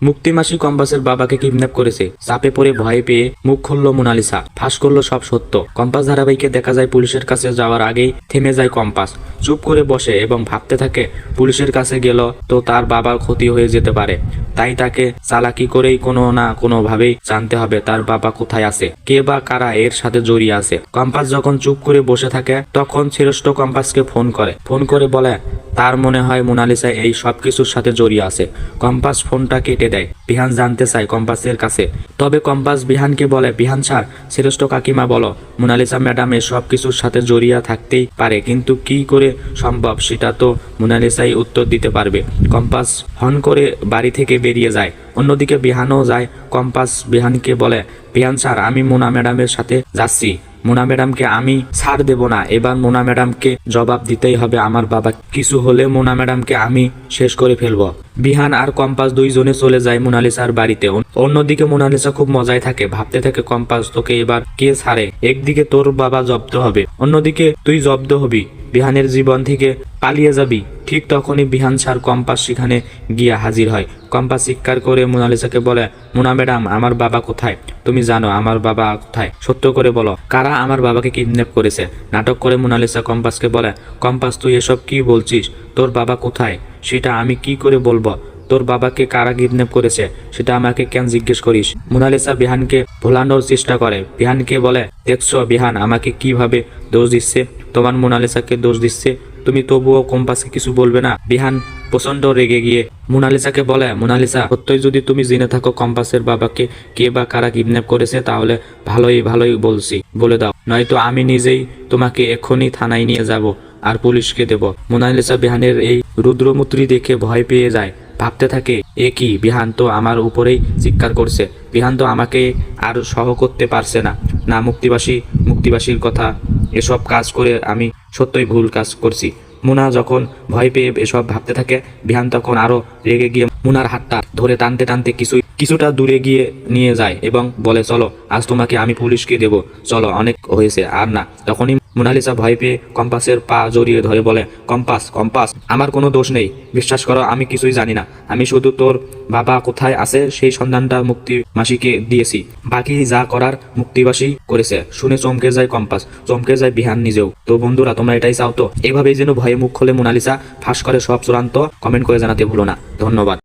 মুক্তিমাসি কম্পাসের বাবাকে কিডন্যাপ করেছে। চাপে পড়ে ভয়ে পেয়ে মুখ খুলল মোনালিসা, ফাঁস করলো সব সত্য। কম্পাস ধারাবাহিকে দেখা যায় পুলিশের কাছে যাওয়ার আগেই থেমে যায় কম্পাস, চুপ করে বসে এবং ভাবতে থাকে পুলিশের কাছে গেল তো তার বাবার ক্ষতি হয়ে যেতে পারে। তাই তাকে চালাকি করেই কোনো না কোনো ভাবেই জানতে হবে তার বাবা কোথায় আছে, কে বা কারা এর সাথে জড়িয়ে আছে। কম্পাস যখন চুপ করে বসে থাকে তখন শ্রেষ্ঠ কম্পাসকে ফোন করে বলে তার মনে হয় মোনালিসা এই সবকিছুর সাথে জড়িয়ে আছে। কম্পাস ফোনটা কেটে দেয়। বিহান জানতে চায় কম্পাসের কাছে, তবে কম্পাস বিহানকে বলে, বিহান স্যার, শ্রেষ্ঠ কাকিমা বলো, মোনালিসা ম্যাডাম এই সব কিছুর সাথে জড়িয়ে থাকতেই পারে, কিন্তু কি করে সম্ভব সেটা তো মোনালিসাই উত্তর দিতে পারবে। কম্পাস হন করে বাড়ি থেকে বেরিয়ে যায়। অন্যদিকে বিহানও যায়। কম্পাস বিহানকে বলে, বিহান স্যার, আমি মোনা ম্যাডামের সাথে যাচ্ছি। মোনা ম্যাডামকে আমি ছাড় দেব না, এবার মোনা ম্যাডামকে জবাব দিতেই হবে। আমার বাবা কিছু হলে মোনা ম্যাডামকে আমি শেষ করে ফেলবো। বিহান আর কম্পাস দুইজনে চলে যায় মোনালিসার বাড়িতে। অন্যদিকে মোনালিসা খুব মজায় থাকে, ভাবতে থাকে কম্পাস তোকে এবার কে ছাড়ে, একদিকে তোর বাবা জব্দ হবে, অন্যদিকে তুই জব্দ হবি, বিহানের জীবন থেকে পালিয়ে যাবি। ঠিক তখনই বিহান স্যার কম্পাস সেখানে গিয়ে হাজির হয়। কম্পাস চিৎকার করে মোনালিসাকে বলে, মোনা ম্যাডাম, আমার বাবা কোথায়? তুমি জানো আমার বাবা কোথায়? সত্য করে বলো, কারা আমার বাবাকে কিডন্যাপ করেছে? নাটক করে মোনালিসা কম্পাসকে বলে, কম্পাস তুই এসব কি বলছিস? তোর বাবা কোথায় সেটা আমি কি করে বলবো? তোর বাবাকে কারা কিডন্যাপ করেছে সেটা আমাকে কেন জিজ্ঞেস করিস? মোনালিসা বিহানকে ভোলানোর চেষ্টা করে। বিহানকে বলে, দেখছো বিহান আমাকে কিভাবে দোষ দিচ্ছে, তোমার মোনালিসাকে দোষ দিচ্ছে, তুমি তবুও কম্পাসকে কিছু বলবে না? বিহান প্রচন্ড রেগে গিয়ে মোনালিসাকে বলে, মোনালিসা, সত্যই যদি তুমি জেনে থাকো কম্পাসের বাবাকে কে বা কারা কিডন্যাপ করেছে তাহলে ভালোই বলছি বলে দাও, নয়তো আমি নিজেই তোমাকে এক্ষুনি থানায় নিয়ে যাব আর পুলিশকে দেব। মোনালিসা বিহানের এই রুদ্রমূর্তি দেখে ভয় পেয়ে যায়। ভাবতে থাকে, এ কি, বিহান তো আমার উপরেই চিৎকার করছে, বিহান তো আমাকে আর সহ করতে পারছে না। মুক্তিবাসীর কথা এসব কাজ করে আমি সত্যই ভুল কাজ করছি। মুনা যখন ভয় পেয়ে এসব ভাবতে থাকে, বিহান তখন আরো রেগে গিয়ে মুনার হাতটা ধরে টানতে টানতে কিছুটা দূরে গিয়ে নিয়ে যায় এবং বলে, চলো আজ তোমাকে আমি পুলিশকে দেব, চলো, অনেক হয়েছে আর না। তখনই মোনালিসা ভয় পেয়ে কম্পাসের পা জড়িয়ে ধরে বলে, কম্পাস, আমার কোনো দোষ নেই, বিশ্বাস করো, আমি কিছুই জানি না। আমি শুধু তোর বাবা কোথায় আছে সেই সন্ধানটা মুক্তিমাসিকে দিয়েছি, বাকি যা করার মুক্তিবাসী করেছে। শুনে চমকে যায় কম্পাস, চমকে যায় বিহান নিজেও। তো বন্ধুরা, তোমরা এটাই চাও তো? এভাবেই যেন ভয়ে মুখ খোলে মোনালিসা, ফাঁস করে সব চূড়ান্ত? কমেন্ট করে জানাতে ভুলো না। ধন্যবাদ।